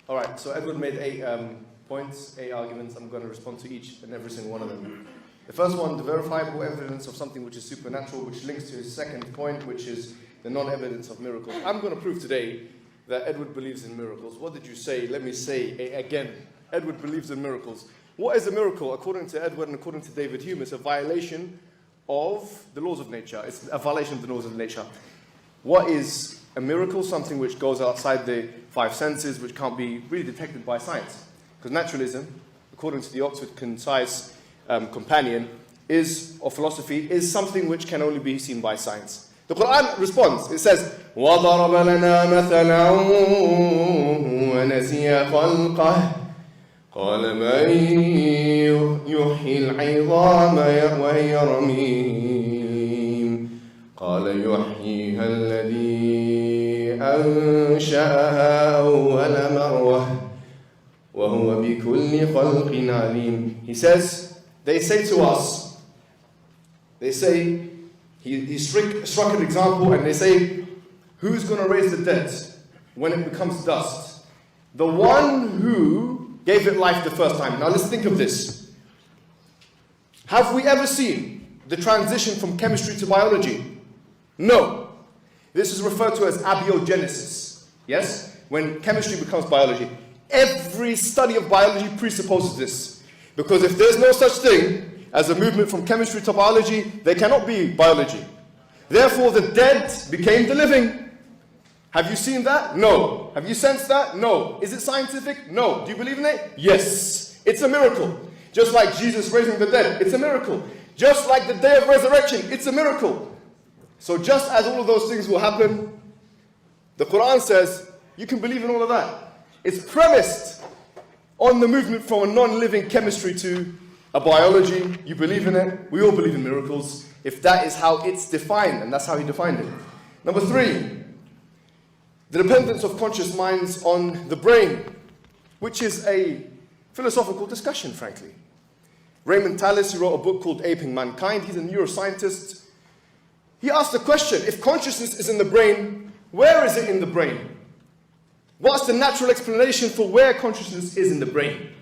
All right, so Edward made 8 points, 8 arguments. I'm going to respond to each and every single one of them. The first one, the verifiable evidence of something which is supernatural, which links to his second point, which is the non-evidence of miracles. I'm going to prove today that Edward believes in miracles. What did you say? Let me say again. Edward believes in miracles. What is a miracle? According to Edward and according to David Hume, it's a violation of the laws of nature. It's a violation of the laws of nature. What is a miracle? Something which goes outside the 5 senses, which can't be really detected by science. Because naturalism, according to the Oxford Concise Companion, or philosophy, is something which can only be seen by science. The Quran responds. It says, وَضَرَبَ لَنَا مَثَلًا وَنَسِيَ خَلْقَهُ قَالَ مَنْ يُحْيِي الْعِظَامَ وَهِيَ رَمِيمٌ قَالَ يُحْيِيهَا الَّذِي أَنْشَأَهَا أَوَّلَ مَرَّةٍ وَهُوَ بِكُلِّ خَلْقٍ عَلِيمٌ. He says, they say to us, they say, he struck an example and they say, who's going to raise the dead when it becomes dust? The one who gave it life the first time. Now let's think of this. Have we ever seen the transition from chemistry to biology? No. This is referred to as abiogenesis. Yes? When chemistry becomes biology. Every study of biology presupposes this. Because if there's no such thing as a movement from chemistry to biology, there cannot be biology. Therefore, the dead became the living. Have you seen that? No. Have you sensed that? No. Is it scientific? No. Do you believe in it? Yes. It's a miracle. Just like Jesus raising the dead, it's a miracle. Just like the day of resurrection, it's a miracle. So just as all of those things will happen, the Quran says, you can believe in all of that. It's premised on the movement from a non-living chemistry to a biology. You believe in it. We all believe in miracles. If that is how it's defined, and that's how he defined it. Number 3, the dependence of conscious minds on the brain, which is a philosophical discussion, frankly. Raymond Tallis, who wrote a book called Aping Mankind, he's a neuroscientist. He asked the question, if consciousness is in the brain, where is it in the brain? What's the natural explanation for where consciousness is in the brain?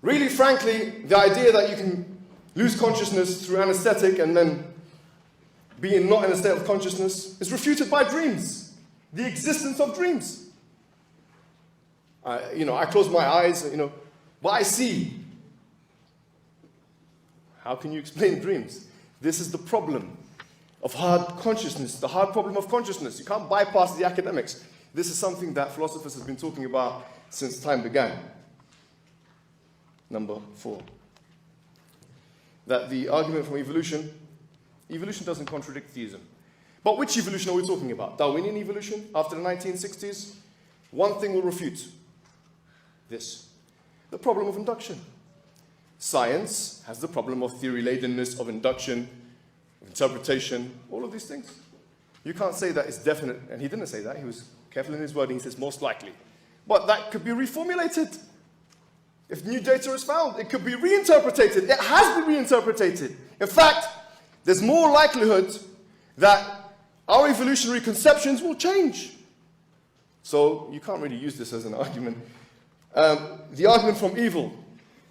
Really, frankly, the idea that you can lose consciousness through anesthetic and then be not in a state of consciousness is refuted by dreams. The existence of dreams. I close my eyes, what I see. How can you explain dreams? This is the problem of hard consciousness, the hard problem of consciousness. You can't bypass the academics. This is something that philosophers have been talking about since time began. Number 4. That the argument from evolution doesn't contradict theism. But which evolution are we talking about? Darwinian evolution after the 1960s? One thing will refute this. The problem of induction. Science has the problem of theory-ladenness, of induction, of interpretation, all of these things. You can't say that it's definite, and he didn't say that, he was careful in his wording, he says most likely. But that could be reformulated. If new data is found, it could be reinterpreted. It has been reinterpreted. In fact, there's more likelihood that our evolutionary conceptions will change. So you can't really use this as an argument. The argument from evil.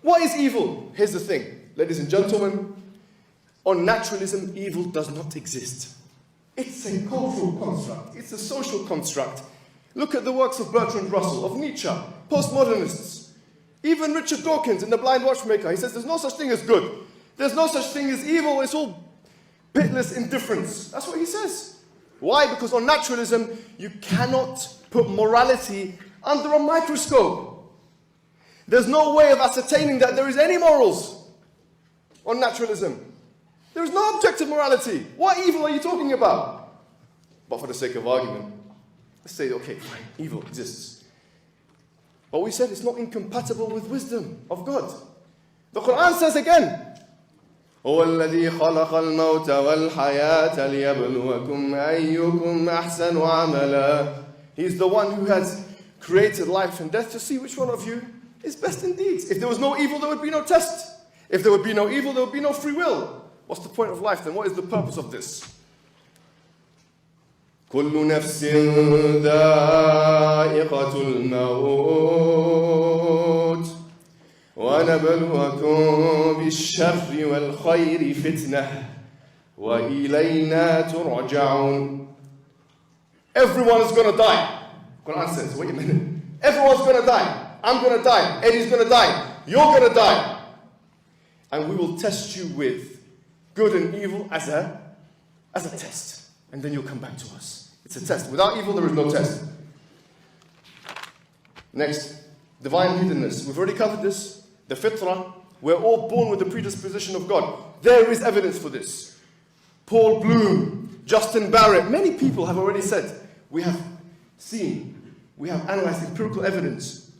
What is evil? Here's the thing, ladies and gentlemen. On naturalism, evil does not exist. It's a cultural construct. It's a social construct. Look at the works of Bertrand Russell, of Nietzsche, postmodernists. Even Richard Dawkins in The Blind Watchmaker, he says there's no such thing as good. There's no such thing as evil. It's all pitiless indifference. That's what he says. Why? Because on naturalism, you cannot put morality under a microscope. There's no way of ascertaining that there is any morals on naturalism. There is no objective morality. What evil are you talking about? But for the sake of argument, let's say, okay, fine, evil exists. But we said it's not incompatible with wisdom of God. The Quran says again, هو الذي خلق الموت والحياة ليبلوكم أيكم أحسن عملا. He's the one who has created life and death to see which one of you is best in deeds. If there was no evil, there would be no test. If there would be no evil, there would be no free will. What's the point of life then? What is the purpose of this? كل نفس ذائقة الموت وَلَنَبْلُوَكُمْ بِالشَّرِّ وَالْخَيْرِ فِتْنَةً وَإِلَيْنَا تُرْجَعُونَ. Everyone is going to die. Quran says, wait a minute. Everyone's going to die. I'm going to die. Eddie's going to die. You're going to die. And we will test you with good and evil as a test. And then you'll come back to us. It's a test. Without evil, there is no test. Next, divine hiddenness. We've already covered this. The fitrah. We're all born with the predisposition of God. There is evidence for this. Paul Bloom, Justin Barrett, many people have already said, we have analyzed empirical evidence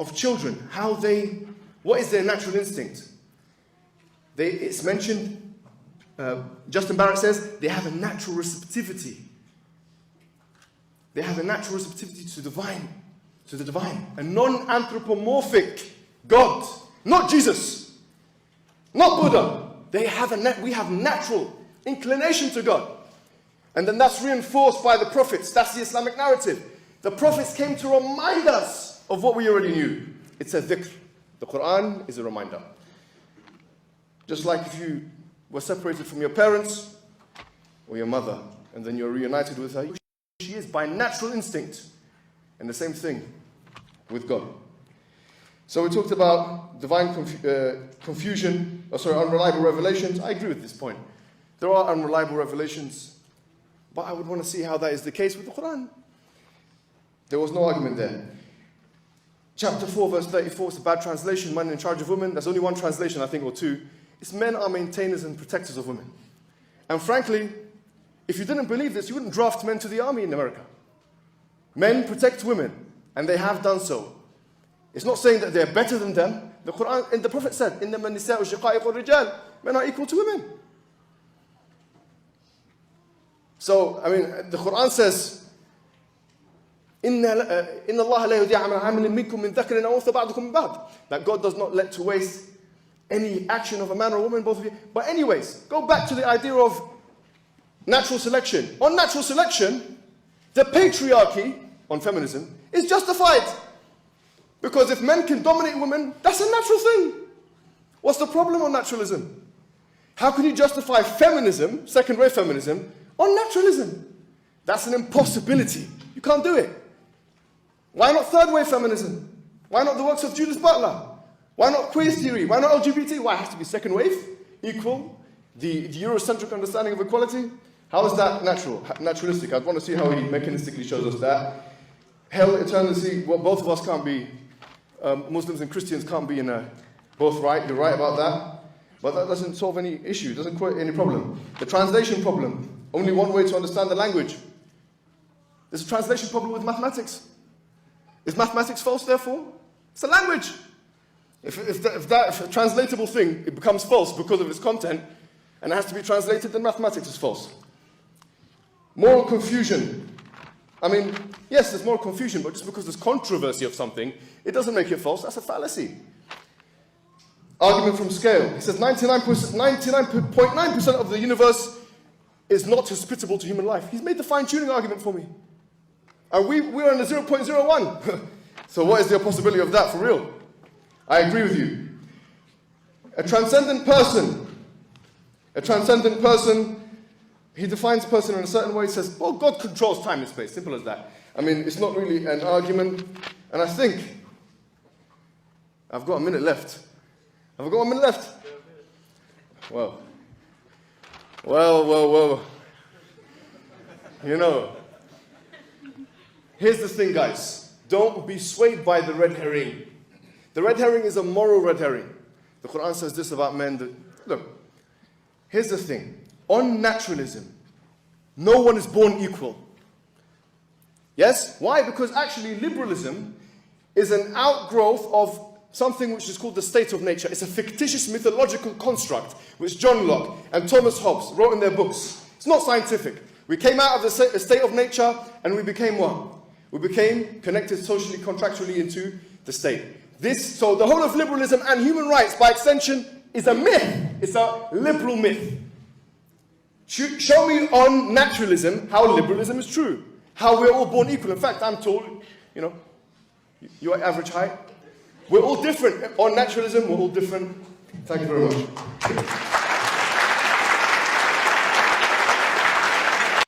of children, what is their natural instinct? It's mentioned, Justin Barrett says, they have a natural receptivity. They have a natural receptivity to the divine. A non-anthropomorphic God, not Jesus, not Buddha. We have natural inclination to God. And then that's reinforced by the prophets. That's the Islamic narrative. The prophets came to remind us of what we already knew. It's a dhikr. The Quran is a reminder. Just like if you were separated from your parents or your mother, and then you're reunited with her, she is by natural instinct. And the same thing with God. So we talked about divine unreliable revelations. I agree with this point. There are unreliable revelations, but I would want to see how that is the case with the Quran. There was no argument there. Chapter 4, verse 34 is a bad translation, man in charge of women. There's only one translation, I think, or two. It's men are maintainers and protectors of women. And frankly, if you didn't believe this, you wouldn't draft men to the army in America. Men protect women, and they have done so. It's not saying that they're better than them. The Quran and the Prophet said, إِنَّمَا النِّسَاءُ شِقَائِقُ الرِّجَالِ. Men are equal to women. So, the Quran says, إِنَّ اللَّهَ لَا يُضِيعُ عَمَلَ عَامِلٍ مِنكُم مِّن ذَكَرٍ أَوْ أُنثَىٰ بَعْضُكُم مِّن بَعْضٍ. That God does not let to waste any action of a man or a woman, both of you. But anyways, go back to the idea of natural selection. On natural selection, the patriarchy on feminism is justified. Because if men can dominate women, that's a natural thing. What's the problem on naturalism? How can you justify feminism, second-wave feminism, on naturalism? That's an impossibility. You can't do it. Why not third-wave feminism? Why not the works of Judith Butler? Why not queer theory? Why not LGBT? Why it has to be second-wave, equal, the Eurocentric understanding of equality? How is that naturalistic? I'd want to see how he mechanistically shows us that. Hell, eternity, well, both of us can't be, Muslims and Christians can't be both right. You're right about that. But that doesn't solve any issue, doesn't create any problem. The translation problem, only one way to understand the language. There's a translation problem with mathematics. Is mathematics false, therefore? It's a language. If a translatable thing, it becomes false because of its content, and it has to be translated, then mathematics is false. Moral confusion. Yes, there's moral confusion, but just because there's controversy of something, it doesn't make it false. That's a fallacy. Argument from scale. He says 99.9% of the universe is not hospitable to human life. He's made the fine-tuning argument for me. And we're in the 0.01. So what is the possibility of that for real? I agree with you. A transcendent person, he defines person in a certain way. He says, well, God controls time and space. Simple as that. It's not really an argument. And I think, I've got a minute left. Have I got 1 minute left? Well. Here's the thing, guys. Don't be swayed by the red herring. The red herring is a moral red herring. The Quran says this about men. Look, here's the thing. On naturalism, no one is born equal. Yes? Why? Because actually liberalism is an outgrowth of something which is called the state of nature. It's a fictitious mythological construct which John Locke and Thomas Hobbes wrote in their books. It's not scientific. We came out of the state of nature and we became what? We became connected socially, contractually into the state. So the whole of liberalism and human rights, by extension, is a myth. It's a liberal myth. Show me on naturalism how liberalism is true. How we're all born equal. In fact, I'm tall, you're average height. We're all different. On naturalism, we're all different. Thank you very much.